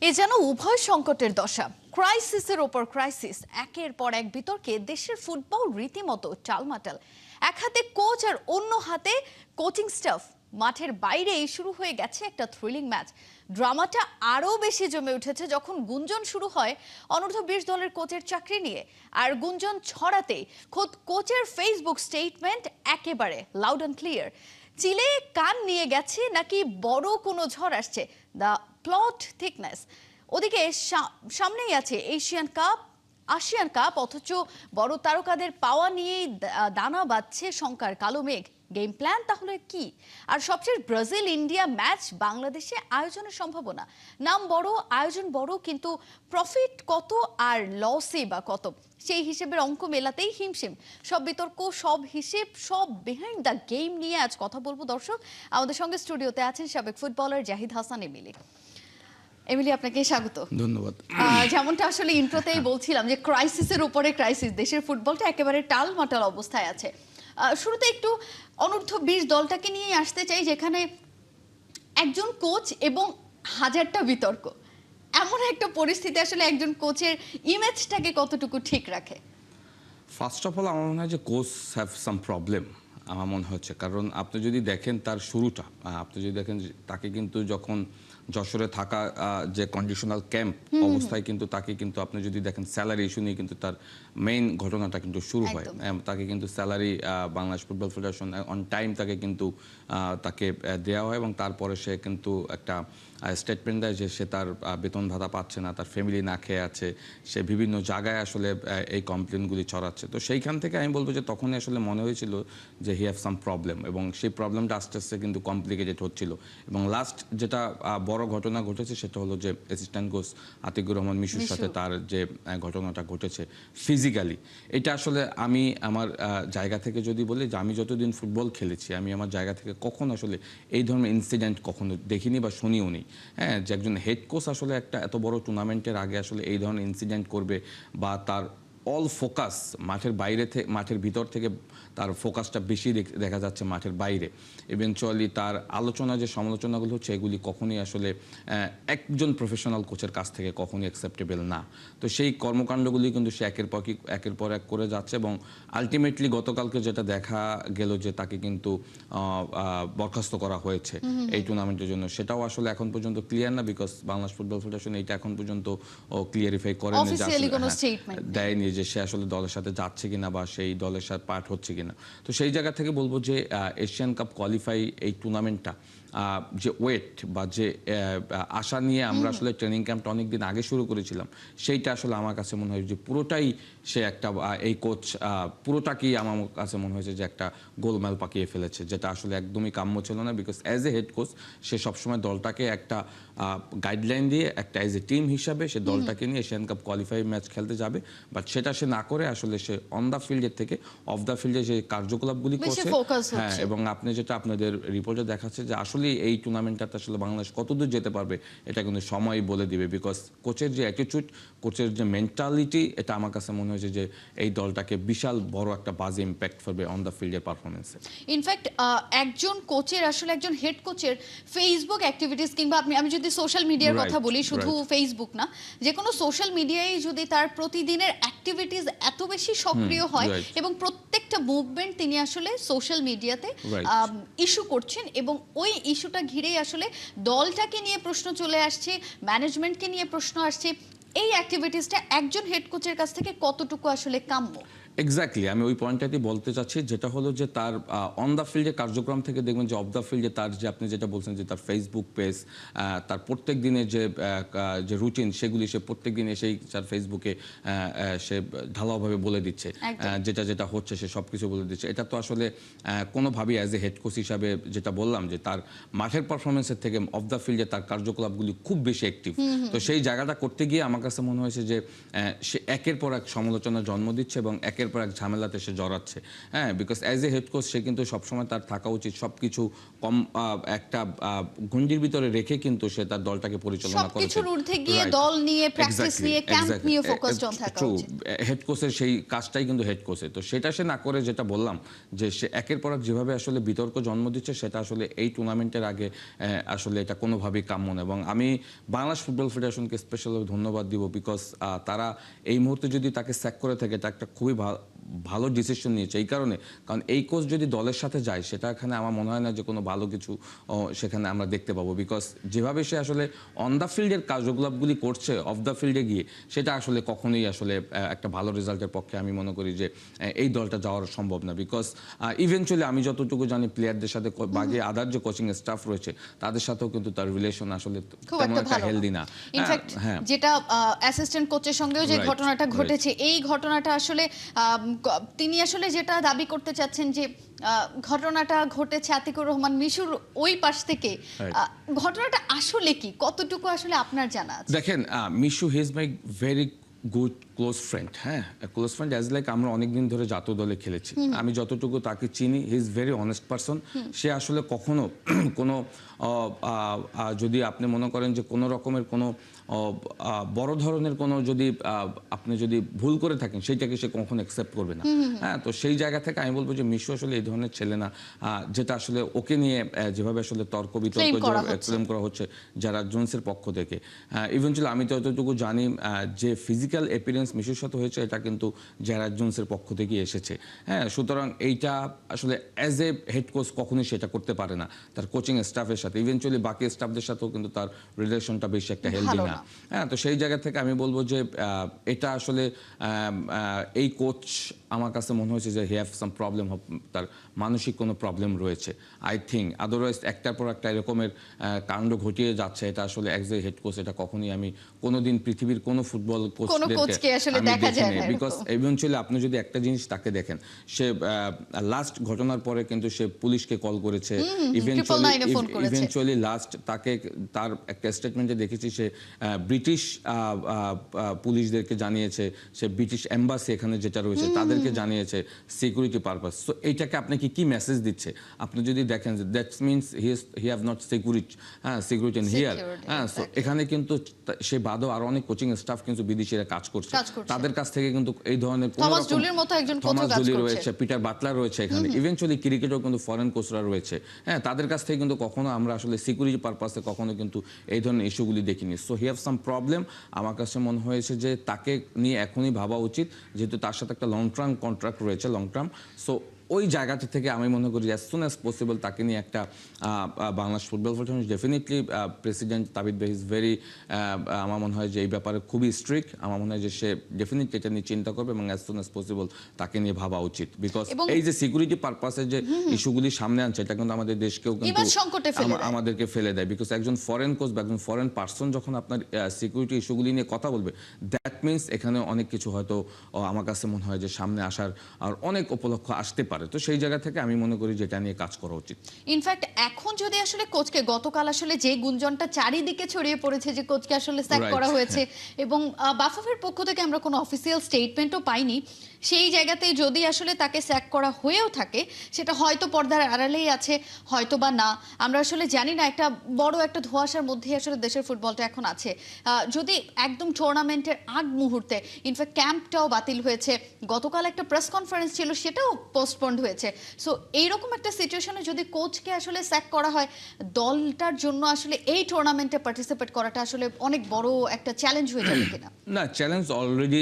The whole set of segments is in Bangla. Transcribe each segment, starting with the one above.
এ যেন উভয় সংকটের দশা, ক্রাইসিসের ওপর ক্রাইসিস, একের পর এক বিতর্কে দেশের ফুটবল রীতিমতো টালমাটাল। এক হাতে কোচ আর অন্য হাতে কোচিং স্টাফ। মাঠের বাইরেই শুরু হয়ে গেছে একটা থ্রিলিং ম্যাচ। ড্রামাটা আরও বেশি জমে উঠেছে যখন গুঞ্জন শুরু হয় অনূর্ধ্ব-20 দলের কোচের চাকরি নিয়ে। আর গুঞ্জন ছড়াতেই খোদ কোচের ফেসবুক স্টেটমেন্ট একেবারে লাউড অ্যান্ড ক্লিয়ার। চিলে কান নিয়ে গেছে নাকি বড় কোনো ঝড় আসছে, দ্য প্লট থিকনেস। ওদিকে সামনেই আছে আসিয়ান কাপ, অথচ বড় তারকাদের পাওয়া নিয়েই দানা বাঁধছে শঙ্কার কালো মেঘ। গেম প্ল্যান তাহলে কি? আর সবচেয়ে ব্রাজিল ইন্ডিয়া ম্যাচ বাংলাদেশে আয়োজনের সম্ভাবনা। নাম বড়, আয়োজন বড়, কিন্তু প্রফিট কত আর লসই বা কত? সেই হিসেবের অঙ্ক মেলাতেই হিমশিম। সব বিতর্ক, সব হিসেব, সব বিহাইন্ড দ্য গেম নিয়ে আজ কথা বলবো দর্শক। আমাদের সঙ্গে স্টুডিওতে আছেন সাবেক footballer Zahid Hasan Emily. Emily, আপনাকে স্বাগত। ধন্যবাদ। যেমনটা আসলে ইন্ট্রোতেই বলছিলাম যে ক্রাইসিসের উপরে ক্রাইসিস, দেশের ফুটবলটা একেবারে টালমাটাল অবস্থায় আছে। শুরুতে একটু অনূর্ধ্ব-20 দলটাকে নিয়ে আসতে চাই, যেখানে একজন কোচ এবং হাজারটা বিতর্ক। এমন একটা পরিস্থিতি আসলে একজন কোচের ইমেজটাকে কতটুকু ঠিক রাখে? ফার্স্ট অফ অল আমার মনে হয় যে কোচ হ্যাভ সাম প্রবলেম, আমার মনে হচ্ছে। কারণ আপনি যদি দেখেন তার শুরুটা, আপনি যদি দেখেন তাকে কিন্তু যখন যশোরে থাকা যে কন্ডিশনাল ক্যাম্প অবস্থায় কিন্তু তাকে কিন্তু আপনি যদি দেখেন স্যালারি ইস্যু নিয়ে কিন্তু তার মেইন ঘটনাটা কিন্তু শুরু হয়। তাকে কিন্তু salary Bangladesh football federation on time তাকে কিন্তু তাকে দেওয়া হয়, এবং তারপরে সে কিন্তু একটা স্টেটমেন্ট দেয় যে সে তার বেতন ভাতা পাচ্ছে না, তার ফ্যামিলি না খেয়ে আছে, সে বিভিন্ন জায়গায় আসলে এই কমপ্লেনগুলি ছড়াচ্ছে। তো সেইখান থেকে আমি বলবো যে তখনই আসলে মনে হয়েছিল যে হি হ্যাভ সাম প্রবলেম, এবং সেই প্রবলেমটা আস্তে আস্তে কিন্তু কমপ্লিকেটেড হচ্ছিল। এবং লাস্ট যেটা বড় ঘটনা ঘটেছে সেটা হলো যে অ্যাসিস্ট্যান্ট কোচ আতিকুর রহমান মিশুর সাথে তার যে ঘটনাটা ঘটেছে ফিজিক্যালি, এটা আসলে আমি আমার জায়গা থেকে যদি বলি যে আমি যতদিন ফুটবল খেলেছি আমি আমার জায়গা থেকে কখনো আসলে এই ধরনের ইনসিডেন্ট কখনো দেখিনি বা শুনিও নি। হ্যাঁ, যে একজন হেড কোচ আসলে একটা এত বড় টুর্নামেন্টের আগে আসলে এই ধরনের ইনসিডেন্ট করবে, বা তার অল ফোকাস মাঠের বাইরে থেকে, মাঠের ভিতর থেকে তার ফোকাসটা বেশি দেখা যাচ্ছে মাঠের বাইরে। ইভেনচুয়ালি তার আলোচনা যে সমালোচনাগুলো হচ্ছে এগুলি কখনোই আসলে একজন প্রফেশনাল কোচের কাছ থেকে কখনোই অ্যাকসেপ্টেবল না। তো সেই কর্মকাণ্ডগুলি কিন্তু সে একের পর এক করে যাচ্ছে, এবং আলটিমেটলি গতকালকে যেটা দেখা গেল যে তাকে কিন্তু বরখাস্ত করা হয়েছে এই টুর্নামেন্টের জন্য, সেটাও আসলে এখন পর্যন্ত ক্লিয়ার না, বিকজ বাংলাদেশ ফুটবল ফেডারেশন এটা এখন পর্যন্ত ক্লিয়ারিফাই করেনি, দেয়নি যে সে আসলে দলের সাথে যাচ্ছে কিনা বা সেই দলের সাথে পার্ট হচ্ছে কিনা। তো সেই জায়গা থেকে বলবো যে এশিয়ান কাপ কোয়ালিফাই এই টুর্নামেন্টটা যে ওয়েট বা যে আশা নিয়ে আমরা আসলে ট্রেনিং ক্যাম্পটা অনেকদিন আগে শুরু করেছিলাম, সেইটা আসলে আমার কাছে মনে হয় যে পুরোটাই সে একটা এই কোচ পুরোটাকেই আমার কাছে মনে হয়েছে যে একটা গোলমাল পাকিয়ে ফেলেছে, যেটা আসলে একদমই কাম্য ছিল না। Because as a head coach সে সবসময় দলটাকে একটা গাইডলাইন দিয়ে একটা অ্যাজ এ টিম হিসাবে সে দলটাকে নিয়ে এশিয়ান কাপ কোয়ালিফাই ম্যাচ খেলতে যাবে, বাট সেটা সে না করে আসলে সে অন দ্য ফিল্ডের থেকে অফ দ্য ফিল্ডে যে কার্যকলাপগুলি করছে। হ্যাঁ, এবং আপনি যেটা আপনাদের রিপোর্টে দেখাচ্ছে যে আসলে এই টুর্নামেন্টটাতে আসলে বাংলাদেশ কতদূর যেতে পারবে এটা কিন্তু সময় বলে দিবে, বিকজ কোচের যে অ্যাটিটিউড, কোচের যে মেন্টালিটি, এটা আমার কাছে মনে হয়েছে যে এই দলটাকে বিশাল বড় একটা বাজে ইম্প্যাক্ট করবে অন দ্য ফিল্ডের পারফরমেন্সে। ইনফ্যাক্ট একজন কোচের, আসলে একজন হেড কোচের ফেসবুক অ্যাক্টিভিটিস, কিংবা আমি যদি সোশ্যাল মিডিয়ার কথা বলি, শুধু ফেসবুক না, যে কোনো সোশ্যাল মিডিয়ায় যদি তার প্রতিদিনের অ্যাক্টিভিটিস এত বেশি সক্রিয় হয় এবং প্রত্যেকটা মুভমেন্ট তিনি আসলে সোশ্যাল মিডিয়াতে ইস্যু করছেন, এবং ওই ইস্যুটা ঘিরেই আসলে দলটাকে নিয়ে প্রশ্ন চলে আসছে, ম্যানেজমেন্টকে নিয়ে প্রশ্ন আসছে, এই অ্যাক্টিভিটিসটা একজন হেড কোচের কাছ থেকে কতটুকু আসলে কাম্য? এক্স্যাক্টলি, আমি ওই পয়েন্টটাই বলতে চাচ্ছি, যেটা হলো যে তার অন দ্য ফিল্ডে কার্যক্রম থেকে দেখবেন যে অফ দ্য ফিল্ডে তার যে আপনি যেটা বলছেন যে তার ফেসবুক পেজ, তার প্রত্যেক দিনের যে রুটিন, সেগুলি সে প্রত্যেক দিন এসেই তার ফেসবুকে সে ঢালাওভাবে বলে দিচ্ছে, যেটা হচ্ছে সে সব কিছু বলে দিচ্ছে। এটা তো আসলে কোনোভাবেই অ্যাজ এ হেড কোচ হিসাবে যেটা বললাম যে তার মাঠের পারফরমেন্সের থেকে অফ দ্য ফিল্ডে তার কার্যকলাপগুলি খুব বেশি অ্যাক্টিভ। তো সেই জায়গাটা করতে গিয়ে আমার কাছে মনে হয়েছে যে সে একের পর এক সমালোচনার জন্ম দিচ্ছে, এবং একের একের পর এক ঝামেলাতে সে জড়াচ্ছে। হ্যাঁ, because as a head coach সে কিন্তু সবসময় তার থাকা উচিত সবকিছু কম একটা গণ্ডির ভিতরে রেখে কিন্তু সে তার দলটাকে পরিচালনা করেছে। সবকিছুর ঊর্ধ্বে গিয়ে দল নিয়ে, প্র্যাকটিস নিয়ে, ক্যাম্প নিয়ে ফোকাসড অন থাকা উচিত। হেড কোচের সেই কাজটাই কিন্তু হেড কোচের, তো সেটা সে না করে যেটা বললাম যে সে একের পর এক যেভাবে আসলে বিতর্ক জন্ম দিচ্ছে সেটা আসলে এই টুর্নামেন্টের আগে আসলে এটা কোনোভাবেই কাম্য না। এবং আমি বাংলাদেশ ফুটবল ফেডারেশনকে স্পেশালি ধন্যবাদ দিব, বিকজ তারা এই মুহূর্তে যদি তাকে স্যাক করে থাকে এটা একটা খুবই ভালো ডিসিশন নিয়েছে। এই কারণে, কারণ এই কোচ যদি দলের সাথে যায় সেটা এখানে আমার মনে হয় না যে কোনো ভালো কিছু সেখানে আমরা দেখতে পাবো, বিকজ যেভাবে সে আসলে অন দ্য ফিল্ডের কার্যকলাপগুলি করছে অফ দ্য ফিল্ডে গিয়ে সেটা আসলে কখনোই আসলে একটা ভালো রেজাল্টের পক্ষে আমি মনে করি যে এই দলটা যাওয়ার সম্ভব না। বিকজ ইভেনচুয়ালি আমি যতটুকু জানি প্লেয়ারদের সাথে বাকি আদার যে কোচিং স্টাফ রয়েছে তাদের সাথেও কিন্তু তার রিলেশন আসলে খুব তেমন একটা ভালো হেলদি না। ইনফ্যাক্ট যেটা অ্যাসিস্ট্যান্ট কোচের সঙ্গেও যে ঘটনাটা ঘটেছে, এই ঘটনাটা আসলে তিনি আসলে যেটা দাবি করতে চাচ্ছেন যে ঘটনাটা ঘটেছে আতিকুর রহমান মিশুর ওই পাশ থেকে, ঘটনাটা আসলে কি, কতটুকু আসলে আপনার জানা আছে? দেখেন, Mishu he is my very good close friend. হ্যাঁ, ক্লোজ ফ্রেন্ড অ্যাজ লাইক আমরা অনেকদিন ধরে জাতীয় দলে খেলেছি। আমি যতটুকু তাকে চিনি, he is very honest person. সে আসলে কখনো কোনো যদি আপনি মনে করেন যে কোনো রকমের কোনো বড় ধরনের কোনো যদি আপনি যদি ভুল করে থাকেন সেইটাকে সে কখনো অ্যাকসেপ্ট করবে না। হ্যাঁ, তো সেই জায়গা থেকে আমি বলবো যে মিশু আসলে এই ধরনের ছেলে না, যেটা আসলে ওকে নিয়ে যেভাবে আসলে তর্ক বিতর্ক ক্লেম করা হচ্ছে যারা জোনসের পক্ষ থেকে। ইভেনচুয়ালি আমি যতটুকু জানি যে ফিজিক্যাল অ্যাপিয়ারেন্স মিশুর সাথে হয়েছে এটা কিন্তু জেরার্ড জোনসের পক্ষ থেকে এসেছে। হ্যাঁ, সুতরাং এইটা আসলে অ্যাজ এ হেড কোচ কখনোই সেটা করতে পারে না তার কোচিং স্টাফের সাথে। ইভেনচুয়ালি বাকি স্টাফদের সাথেও কিন্তু তার রিলেশনটা বেশি একটা হেলদি না। হ্যাঁ, তো সেই জায়গা থেকে আমি বলবো যে এটা আসলে এই কোচ আমার কাছে মনে হয়েছে যে হি হ্যাভ সাম প্রবলেম, তার মানসিক কোনো প্রবলেম রয়েছে আই থিঙ্ক। আদারওয়াইজ একটার পর একটা এরকমের কাণ্ড ঘটিয়ে যাচ্ছে, এটা আসলে অ্যাজ এ হেড কোচ এটা কখনোই আমি কোনোদিন পৃথিবীর কোনো ফুটবল কোচকে আমি দেখিনি। বিকজ ইভেনচুয়ালি আপনি যদি একটা জিনিস তাকে দেখেন, সে লাস্ট ঘটনার পরে কিন্তু সে পুলিশকে কল করেছে, ইভেনচুয়ালি লাস্ট তাকে তার একটা স্টেটমেন্টে দেখেছি সে ব্রিটিশ পুলিশদেরকে জানিয়েছে, সে ব্রিটিশ এম্বাসি এখানে যেটা রয়েছে তাদেরকে জানিয়েছে সিকিউরিটি পারপাস। সো এইটাকে আপনাকে কি মেসেজ দিচ্ছে? আপনি যদি দেখেন যে that means he have not security in here. হ্যাঁ, সো এখানে কিন্তু সে বাদও আরো অনেক কোচিং স্টাফ কিন্তু বিদেশিরা কাজ করছে, তাদের কাছ থেকে কিন্তু এই ধরনের থমাস জুলির মতো একজন কোচ কাজ করছে, রয়েছে পিটার বাটলার রয়েছে এখানে, ইভেনচুয়ালি ক্রিকেটেও কিন্তু ফরেন কোচরা রয়েছে। হ্যাঁ, তাদের কাছ থেকে কিন্তু কখনো আমরা আসলে সিকিউরিটি পারপাসে কখনো কিন্তু এই ধরনের ইস্যুগুলি দেখিনি। So he have some problem. আমার কাছে মনে হয়েছে যে তাকে নিয়ে এখনই ভাবা উচিত, যেহেতু তার সাথে একটা লং টার্ম কন্ট্রাক্ট রয়েছে, লং টার্ম। সো ওই জায়গাটা থেকে আমি মনে করি অ্যাজ সুন অ্যাজ পসিবল তাকে নিয়ে একটা Bangladesh football federation definitely president Tabid ভাই ইজ ভেরি, আমার মনে হয় যে এই ব্যাপারে খুবই স্ট্রিক্ট। আমার মনে হয় যে সে ডেফিনেটলি এটা নিয়ে চিন্তা করবে এবং অ্যাজ সুন অ্যাজ পসিবল তাকে নিয়ে ভাবা উচিত। বিকজ এই যে সিকিউরিটি পারপাসে যে ইস্যুগুলি সামনে আনছে এটা কিন্তু আমাদের দেশকেও কিন্তু আমাদেরকে ফেলে দেয়। বিকজ একজন ফরেন কোচ বা একজন ফরেন পার্সন যখন আপনার সিকিউরিটি ইস্যুগুলি নিয়ে কথা বলবে, দ্যাট মিনস এখানে অনেক কিছু হয়তো আমার কাছে মনে হয় যে সামনে আসার আর অনেক উপলক্ষ আসতে পারে। তো সেই জায়গা থেকে আমি মনে করি যেটা নিয়ে কাজ করা উচিত। ইনফ্যাক্ট এখন যদি আসলে কোচকে, গতকাল আসলে যে গুঞ্জনটা চারিদিকে ছড়িয়ে পড়েছে যে কোচকে আসলে স্যাক করা হয়েছে এবং বাফুফের পক্ষ থেকে আমরা কোনো অফিসিয়াল স্টেটমেন্টও পাইনি, সেই জায়গাতে যদি আসলে তাকে স্যাক করা হয়েও থাকে সেটা হয়তো পর্দার আড়ালেই আছে, হয়তো বা না, আমরা আসলে জানি না। একটা বড় একটা ধোঁয়াশার মধ্যেই আসলে দেশের ফুটবলটা এখন আছে। যদি একদম টুর্নামেন্টের আগ মুহূর্তে, ইনফ্যাক্ট ক্যাম্পটাও বাতিল হয়েছে, গতকাল একটা প্রেস কনফারেন্স ছিল সেটাও পোস্টপন্ড হয়েছে। সো এইরকম একটা সিচুয়েশনে যদি কোচকে আসলে স্যাক করা হয়, দলটার জন্য আসলে এই টুর্নামেন্টে পার্টিসিপেট করাটা আসলে অনেক বড় একটা চ্যালেঞ্জ হয়ে যাবে কিনা? না, চ্যালেঞ্জ অলরেডি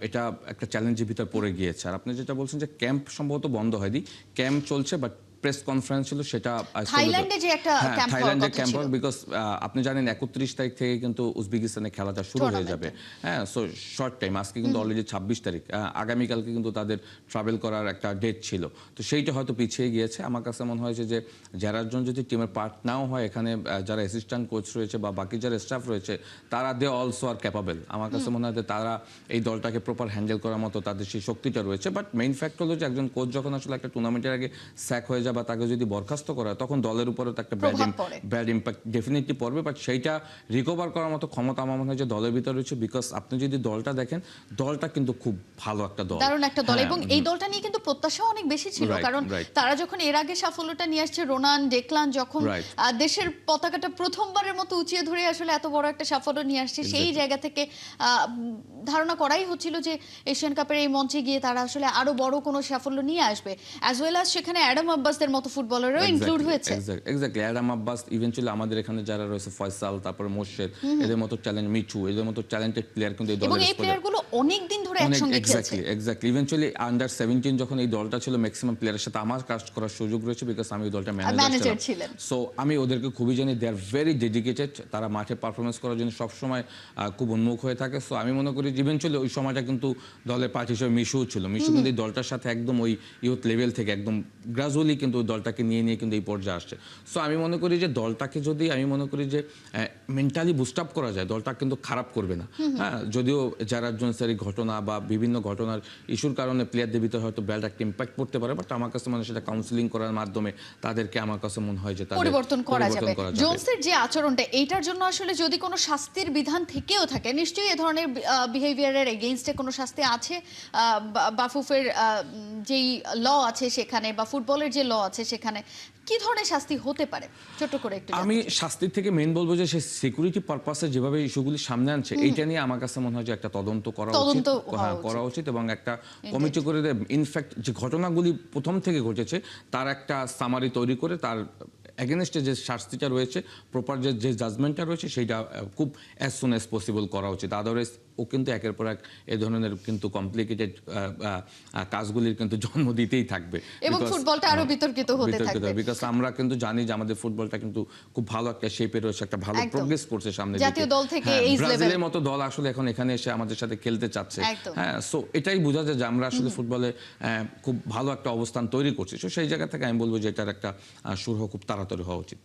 এটা একটা চ্যালেঞ্জের ভিতর পড়ে গিয়েছে। আর আপনি যেটা বলছেন যে ক্যাম্প সম্ভবত বন্ধ হয়নি, ক্যাম্প চলছে, বাট প্রেস কনফারেন্স ছিল সেটা থাইল্যান্ডে যে একটা ক্যাম্প হওয়ার কথা ছিল, বিকজ আপনি জানেন 31 তারিখ থেকে কিন্তু উজবেকিস্তানে খেলাটা শুরু হয়ে যাবে। হ্যাঁ, সো শর্ট টাইম, আজকে কিন্তু অলরেডি 26 তারিখ, আগামীকালকে কিন্তু তাদের ট্রাভেল করার একটা ডেট ছিল, তো সেইটা হয়তো পিছিয়ে গিয়েছে। আমার কাছে মনে হয়েছে যে যারা একজন যদি টিমের পার্ট নাও হয়, এখানে যারা অ্যাসিস্ট্যান্ট কোচ রয়েছে বা বাকি যারা স্টাফ রয়েছে তারা দে অলসো আর ক্যাপাবেল। আমার কাছে মনে হয় যে তারা এই দলটাকে প্রপার হ্যান্ডেল করার মতো তাদের সেই শক্তিটা রয়েছে। বাট মেইন ফ্যাক্ট হলো যে একজন কোচ যখন আসলে একটা টুর্নামেন্টের আগে স্যাক হয়ে যায় বা তাকে যদি বরখাস্ত করা হয়, তখন দলের উপরে তো একটা প্রভাব পড়ে। ব্যাড ইম্প্যাক্ট ডেফিনেটলি পড়বে, বাট সেইটা রিকভার করার মতো ক্ষমতা আমার মনে হয় যে দলের ভিতরে রয়েছে। বিকজ আপনি যদি দলটা দেখেন, দলটা কিন্তু খুব ভালো একটা দল, দারুণ একটা দল, হ্যাঁ, এবং এই দলটা নিয়ে কিন্তু প্রত্যাশা অনেক বেশি ছিল, Right, কারণ right. তারা যখন এর আগে সাফল্যটা নিয়ে আসছে, রোনান ডেকলান যখন Right. দেশের পতাকাটা প্রথমবারের মতো উঁচিয়ে ধরে আসলে এত বড় একটা সাফল্য নিয়ে আসছে, সেই Exactly. জায়গা থেকে ধারণা করাই হচ্ছিল যে এশিয়ান কাপের এই মঞ্চে গিয়ে তারা আসলে আরো বড় কোনো সাফল্য নিয়ে আসবে, অ্যাজ ওয়েল অ্যাজ সেখানে অ্যাডাম আব্বাসদের মতো ফুটবলারও ইনক্লুড হয়েছে। এক্স্যাক্টলি অ্যাডাম আব্বাস, ইভেনচুয়ালি আমাদের এখানে যারা রয়েছে ফয়সাল, তারপরে মোর্শেদ, এদের মতো ট্যালেন্ট, মিঠু, এদের মতো ট্যালেন্টেড প্লেয়ার কিন্তু এই এবং দলের এই প্লেয়ারগুলো অনেক দিন ধরে একসঙ্গে খেলছে। এক্স্যাক্টলি ইভেনচুয়ালি আন্ডার 17 যখন এই দলটা ছিল, ম্যাক্সিমাম প্লেয়ারের সাথে আমার কাজ করার সুযোগ রয়েছে, বিকজ আমি ওই দলটা ম্যানেজার ম্যানেজার ছিলেন। সো আমি ওদেরকে খুবই জানি, দে আর ভেরি ডেডিকেটেড, তারা মাঠে পারফরমেন্স করার জন্য সবসময় খুব উন্মুখ হয়ে থাকে। সো আমি মনে করি ইভেনচুয়ালি ওই সময়টা কিন্তু দলের পার্টি হিসেবে মিশুও ছিল, মিশু কিন্তু এই দলটার সাথে একদম ওই ইউথ লেভেল থেকে একদম গ্রাজুয়ালি কিন্তু ওই দলটাকে নিয়ে নিয়ে কিন্তু এই পর্যায়ে আসছে। সো আমি মনে করি যে দলটাকে যদি মেন্টালি বুস্ট আপ করা যায়, দলটা কিন্তু খারাপ করবে না। হ্যাঁ, যদিও জারাদ জোন্সের ঘটনা বা বিভিন্ন ঘটনার ইস্যুর কারণে প্লেয়ারদের ভিতরে হয়তো ব্যাড একটা ইম্প্যাক্ট পড়তে পারে, বাট আমার কাছে মনে হয় সেটা কাউন্সিলিং করার মাধ্যমে তাদেরকে, আমার কাছে মনে হয় যে তাদের পরিবর্তন করা যাবে। জোন্সের যে আচরণটা, এইটার জন্য আসলে যদি কোনো শাস্তির বিধান থেকেও থাকে, নিশ্চয়ই এ ধরনের বিহেভিয়ারের এগেইনস্টে কোনো শাস্তি আছে। বাফুফের যেই ল আছে সেখানে, বা ফুটবলের যে ল আছে সেখানে কি ধরনের শাস্তি হতে পারে, ছোট করে একটু আমি শাস্তির থেকে মেইন বলবো যে সে সিকিউরিটি পারপাসে যেভাবে ইস্যুগুলি সামনে আনছে, এইটা নিয়ে আমার কাছে মনে হয় যে একটা তদন্ত করা উচিত এবং একটা কমিটি করে দেয়। ইনফ্যাক্ট যে ঘটনাগুলি প্রথম থেকে ঘটেছে তার একটা সামারি তৈরি করে তার এগেনস্টে যে শাস্তিটা রয়েছে, প্রপার যে জাজমেন্টটা রয়েছে, সেইটা খুব অ্যাজ সুন অ্যাজ পসিবল করা উচিত। আদারওয়াইজ ও কিন্তু একের পর এক এ ধরনের কিন্তু কমপ্লিকেটেড কাজগুলির কিন্তু জন্ম দিতেই থাকবে, এবং ফুটবলটা আরো বিতর্কিত হতে থাকবে। বিকজ আমরা কিন্তু জানি যে আমাদের ফুটবলটা কিন্তু খুব ভালো একটা শেপে রয়েছে, একটা ভালো প্রোগ্রেস করছে সামনে দিকে। জাতীয় দল থেকে এই ব্রাজিলের মতো দল আসলে এখন এখানে এসে আমাদের সাথে খেলতে চাচ্ছে। হ্যাঁ, সো এটাই বোঝা যায় যে আমরা আসলে ফুটবলে খুব ভালো একটা অবস্থান তৈরি করছি। সো সেই জায়গা থেকে আমি বলবো যে এটার একটা শুরু খুব তাড়াতাড়ি হওয়া উচিত।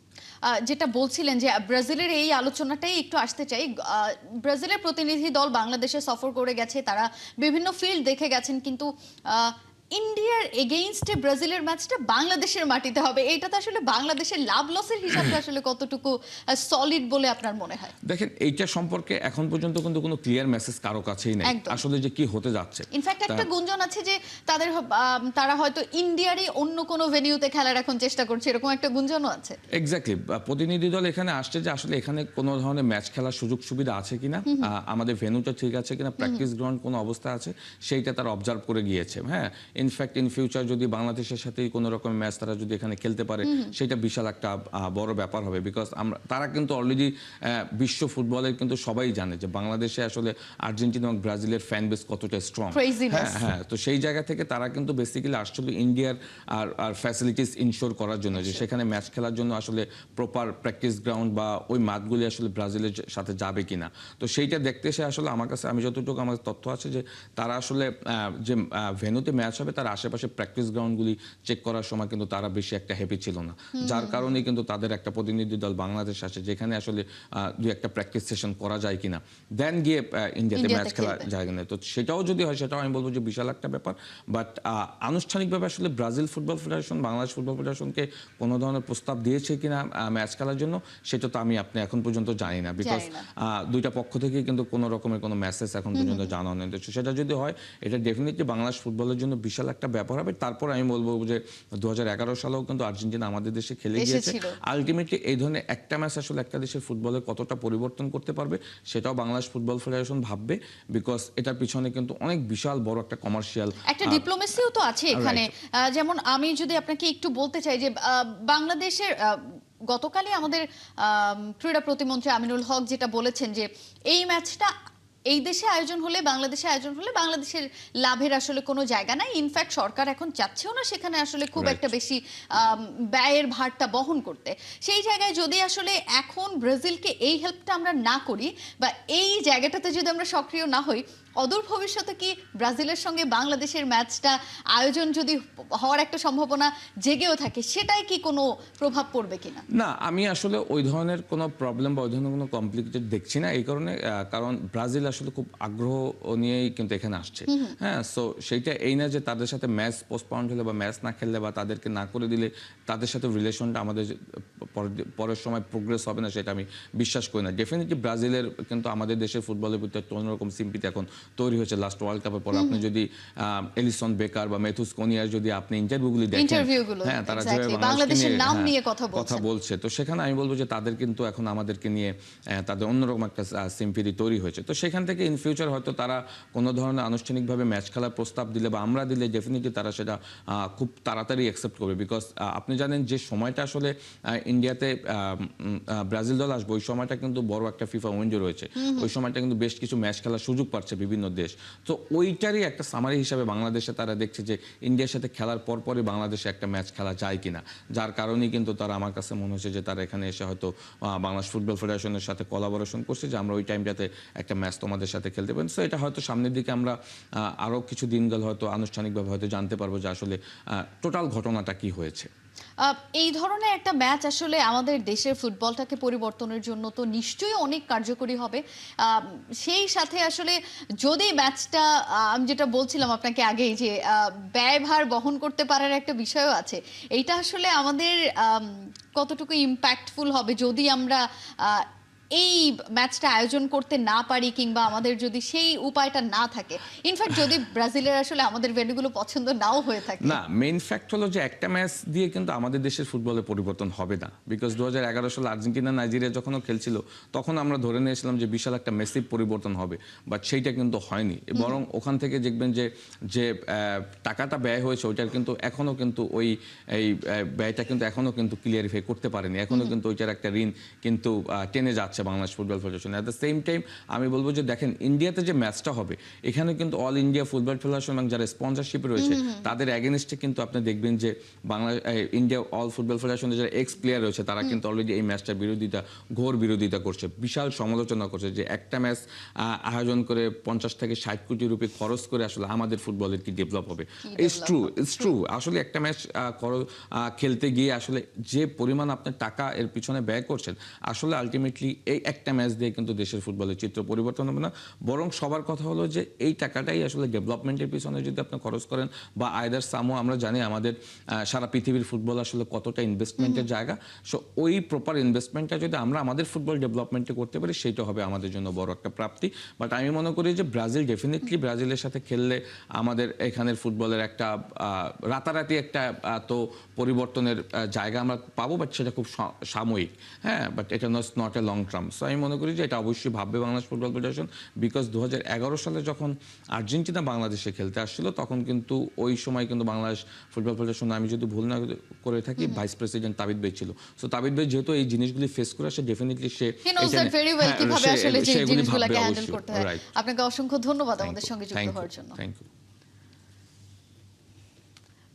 যেটা বলছিলেন যে ব্রাজিলের এই আলোচনাটাই একটু আসতে চাই। ব্রাজিলের প্রতিনিধি দল বাংলাদেশে সফর করে গেছে, তারা বিভিন্ন ফিল্ড দেখে গেছেন, কিন্তু ইন্ডিয়ার এগেইনস্টে ব্রাজিলের ম্যাচটা বাংলাদেশের মাটিতে হবে, এইটা তো আসলে বাংলাদেশের লাভ লসের হিসাবটা আসলে কতটুকু সলিড বলে আপনার মনে হয়? দেখেন, এইটা সম্পর্কে এখন পর্যন্ত কিন্তু কোনো ক্লিয়ার মেসেজ কারো কাছেই নাই আসলে যে কি হতে যাচ্ছে। ইনফ্যাক্ট একটা গুঞ্জন আছে যে তারা হয়তো ইন্ডিয়ারই অন্য কোনো ভেনিউতে খেলার এখন চেষ্টা করছে, এরকম একটা গুঞ্জনও আছে। এক্স্যাক্টলি, প্রতিনিধি দল এখানে আসছে যে আসলে এখানে কোনো ধরনের ম্যাচ খেলার সুযোগ সুবিধা আছে কিনা, আমাদের ভেন্যুটা ঠিক আছে কিনা, প্র্যাকটিস গ্রাউন্ড কোনো অবস্থা আছে, সেইটা তারা অবজার্ভ করে গিয়েছে। হ্যাঁ, ইনফ্যাক্ট ইন ফিউচার যদি বাংলাদেশের সাথে কোনো রকম ম্যাচ তারা যদি এখানে খেলতে পারে, সেটা বিশাল একটা বড় ব্যাপার হবে। বিকজ তারা কিন্তু অলরেডি বিশ্ব ফুটবলের কিন্তু সবাই জানে যে বাংলাদেশে আসলে আর্জেন্টিনা এবং ব্রাজিলের ফ্যান বেস কতটা স্ট্রং। হ্যাঁ, তো সেই জায়গা থেকে তারা কিন্তু বেসিক্যালি আসলে ইন্ডিয়ার আর ফ্যাসিলিটিস ইনশোর করার জন্য যে সেখানে ম্যাচ খেলার জন্য আসলে প্রপার প্র্যাকটিস গ্রাউন্ড বা ওই মাঠগুলি আসলে ব্রাজিলের সাথে যাবে কিনা। তো সেইটা দেখতে এসে আসলে আমার কাছে, আমি যতটুকু আমার তথ্য আছে যে তারা আসলে যে ভেন্যুতে ম্যাচ হবে তার আশেপাশে প্র্যাকটিস গ্রাউন্ডগুলি চেক করার সময় কিন্তু তারা বেশি একটা হ্যাপি ছিল না, যার কারণে কিন্তু তাদের একটা প্রতিনিধি দল বাংলাদেশ আসে যেখানে আসলে দুই একটা প্র্যাকটিস সেশন করা যায় কিনা, দেন গিয়ে ইন্ডিয়াতে ম্যাচ খেলা যায় কিনা। তো সেটাও যদি হয়, সেটাও আমি বলবো যে বিশাল একটা ব্যাপার। বাট আনুষ্ঠানিকভাবে আসলে Brazil football federation Bangladesh football ফেডারেশনকে কোনো ধরনের প্রস্তাব দিয়েছে কিনা ম্যাচ খেলার জন্য, সেটা তো আমি আপনি এখন পর্যন্ত জানি না। বিকজ দুইটা পক্ষ থেকেই কিন্তু কোনো রকমের কোনো মেসেজ এখন পর্যন্ত জানানো নেই। সেটা যদি হয়, এটা ডেফিনেটলি বাংলাদেশ ফুটবলের জন্য বিশাল একটা ব্যাপার হবে। তারপর আমি বলবো যে 2011 সালেও কিন্তু আর্জেন্টিনা আমাদের দেশে খেলে গিয়েছে। আলটিমেটলি এই ধরনের একটা ম্যাচ আসলে একটা দেশের ফুটবলের কতটা পরিবর্তন করতে পারবে, সেটাও বাংলাদেশ ফুটবল ফেডারেশন ভাববে। বিকজ এটার পিছনে কিন্তু অনেক বিশাল বড় একটা কমার্শিয়াল, একটা ডিপ্লোমেসিও তো আছে এখানে। যেমন আমি যদি আপনাকে একটু বলতে চাই যে বাংলাদেশের গতকালই আমাদের ক্রীড়া প্রতিমন্ত্রী আমিনুল হক যেটা বলেছেন যে এই ম্যাচটা এই দেশে আয়োজন হলে, বাংলাদেশে আয়োজন হলে বাংলাদেশের লাভের আসলে কোনো জায়গা নাই। ইনফ্যাক্ট সরকার এখন চাচ্ছেও না সেখানে আসলে খুব একটা বেশি ব্যয়ের ভারটা বহন করতে। সেই জায়গায় যদি আসলে এখন ব্রাজিলকে এই হেল্পটা আমরা না করি, বা এই জায়গাটাতে যদি আমরা সক্রিয় না হই, অদূর ভবিষ্যতে কি ব্রাজিলের সঙ্গে বাংলাদেশের ম্যাচটা আয়োজন যদি হওয়ার একটা সম্ভাবনা জেগেও থাকে, সেটাই কি কোনো প্রভাব পড়বে কিনা? না, আমি আসলে ওই ধরনের কোনো প্রবলেম বা ওই ধরনের কোনো কমপ্লিকেটেড দেখছি না। এই কারণে, কারণ ব্রাজিল আসলে খুব আগ্রহ নিয়েই কিন্তু এখানে আসছে। হ্যাঁ, সো সেইটা এই না যে তাদের সাথে ম্যাচ পোস্টপন্ড হলে বা ম্যাচ না খেললে বা তাদেরকে না করে দিলে তাদের সাথে রিলেশনটা আমাদের পরের সময় প্রোগ্রেস হবে না, সেটা আমি বিশ্বাস করি না। ডেফিনেটলি ব্রাজিলের কিন্তু আমাদের দেশের ফুটবলের প্রতি একটা অন্যরকম সিম্পিতি এখন তৈরি হয়েছে লাস্ট ওয়ার্ল্ড কাপের পর। আপনি যদি এলিসন বেকার বা মেথুস কোনিয়ার যদি আপনি ইন্টারভিউগুলি দেখেন, হ্যাঁ, তারা যেভাবে বাংলাদেশের নাম নিয়ে কথা বলছে, তো সেখানে আমি বলবো যে তাদের কিন্তু এখন আমাদেরকে নিয়ে তাদের অন্যরকম একটা সিম্পিতি তৈরি হয়েছে। তো সেখান থেকে ইন ফিউচার হয়তো তারা কোনো ধরনের আনুষ্ঠানিকভাবে ম্যাচ খেলার প্রস্তাব দিলে বা আমরা দিলে ডেফিনেটলি তারা সেটা খুব তাড়াতাড়ি অ্যাকসেপ্ট করবে। বিকজ আপনি জানেন যে সময়টা আসলে ইন্ডিয়াতে ব্রাজিল দল আসবে, ওই সময়টা কিন্তু বড় একটা ফিফা উইন্ডো রয়েছে। ওই সময়টা কিন্তু বেশ কিছু ম্যাচ খেলার সুযোগ পাচ্ছে বিভিন্ন দেশ। তো ওইটারই একটা সামারি হিসাবে বাংলাদেশে তারা দেখছে যে ইন্ডিয়ার সাথে খেলার পরপরই বাংলাদেশে একটা ম্যাচ খেলা যায় কিনা, যার কারণেই কিন্তু তারা, আমার কাছে মনে হচ্ছে যে তারা এখানে এসে হয়তো বাংলাদেশ ফুটবল ফেডারেশনের সাথে কোলাবোরেশন করছে যে আমরা ওই টাইমটাতে একটা ম্যাচ তোমাদের সাথে খেলতে পারেন। সো এটা হয়তো সামনের দিকে আমরা আরও কিছু দিন গেলে হয়তো আনুষ্ঠানিকভাবে হয়তো জানতে পারবো যে আসলে টোটাল ঘটনাটা কি হয়েছে। এই ধরনের একটা ম্যাচ আসলে আমাদের দেশের ফুটবলটাকে পরিবর্তনের জন্য তো নিশ্চয়ই অনেক কার্যকরী হবে। সেই সাথে আসলে যদি ম্যাচটা, আমি যেটা বলছিলাম আপনাকে আগেই, যে ব্যয়ভার বহন করতে পারার একটা বিষয়ও আছে, এইটা আসলে আমাদের কতটুকু ইম্প্যাক্টফুল হবে যদি আমরা এই ম্যাচটা আয়োজন করতে না পারি, কিংবা আমাদের যদি সেই উপায়টা না থাকে। ইনফ্যাক্ট যদি ব্রাজিলের আসলে আমাদের ভেন্যুগুলো পছন্দ নাও হয়ে থাকে। না, মেইন ফ্যাক্ট হলো যে একটা ম্যাচ দিয়ে কিন্তু আমাদের দেশের ফুটবলে পরিবর্তন হবে না। বিকজ 2011 সালে আর্জেন্টিনা নাইজেরিয়া যখনও খেলছিল তখন আমরা ধরে নিয়েছিলাম যে বিশাল একটা মেসিভ পরিবর্তন হবে, বাট সেইটা কিন্তু হয়নি। বরং ওখান থেকে দেখবেন যে যে টাকাটা ব্যয় হয়েছে ওইটার কিন্তু এখনও কিন্তু ওই এই ব্যয়টা কিন্তু এখনও কিন্তু ক্লিয়ারিফাই করতে পারেনি। এখনও কিন্তু ওইটার একটা ঋণ কিন্তু টেনে যাচ্ছে Bangladesh football federation. At the same time আমি বলবো যে দেখেন, ইন্ডিয়াতে যে ম্যাচটা হবে এখানে কিন্তু অল ইন্ডিয়া ফুটবল ফেডারেশন এবং যারা স্পন্সরশিপে রয়েছে তাদের এগেনস্টে কিন্তু আপনি দেখবেন যে ইন্ডিয়া অল ফুটবল ফেডারেশনের যারা এক্স প্লেয়ার রয়েছে তারা কিন্তু অলরেডি এই ম্যাচটার বিরোধিতা, ঘোর বিরোধিতা করছে, বিশাল সমালোচনা করছে যে একটা ম্যাচ আয়োজন করে 50 থেকে 60 কোটি রুপি খরচ করে আসলে আমাদের ফুটবলের কি ডেভেলপ হবে। ইটস ট্রু আসলে একটা ম্যাচ খেলতে গিয়ে আসলে যে পরিমাণ আপনার টাকা এর পিছনে ব্যয় করছেন, আসলে আলটিমেটলি এই একটা ম্যাচ দিয়ে কিন্তু দেশের ফুটবলের চিত্র পরিবর্তন হবে না। বরং সবার কথা হলো যে এই টাকাটাই আসলে ডেভেলপমেন্টের পিছনে যদি আপনি খরচ করেন, বা আইদার সামো, আমরা জানি আমাদের সারা পৃথিবীর ফুটবল আসলে কতটা ইনভেস্টমেন্টের জায়গা। সো ওই প্রপার ইনভেস্টমেন্টটা যদি আমরা আমাদের ফুটবল ডেভেলপমেন্টে করতে পারি, সেইটা হবে আমাদের জন্য বড় একটা প্রাপ্তি। বাট আমি মনে করি যে ব্রাজিল ডেফিনেটলি, ব্রাজিলের সাথে খেললে আমাদের এখানের ফুটবলের একটা রাতারাতি একটা তো পরিবর্তনের জায়গা আমরা পাবো, বাট সেটা খুব সাময়িক। হ্যাঁ, বাট এটা not a long term. So আমি মনে করি যে এটা অবশ্যই ভাববে বাংলাদেশ ফুটবল ফেডারেশন। বিকজ 2011 সালে যখন আর্জেন্টিনা বাংলাদেশে খেলতে আসছিল তখন কিন্তু ওই সময় কিন্তু বাংলাদেশ ফুটবল ফেডারেশন, আমি যদি ভুল না করে থাকি, ভাইস প্রেসিডেন্ট তাবিদ ভাই ছিল। সো তাবিদ ভাই যেহেতু এই জিনিসগুলি ফেস করে আসে, ডেফিনেটলি সে কিভাবে আসলে যে জিনিসগুলোকে হ্যান্ডেল করতে হয়। রাইট। আপনাকে অসংখ্য ধন্যবাদ আমাদের সঙ্গে যুক্ত হওয়ার জন্য। Thank you.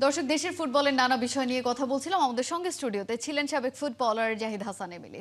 দর্শক, দেশের ফুটবলের নানা বিষয় নিয়ে কথা বলছিলাম। আমাদের সঙ্গে স্টুডিওতে ছিলেন সাবেক ফুটবলার জাহিদ হাসান এমিলি।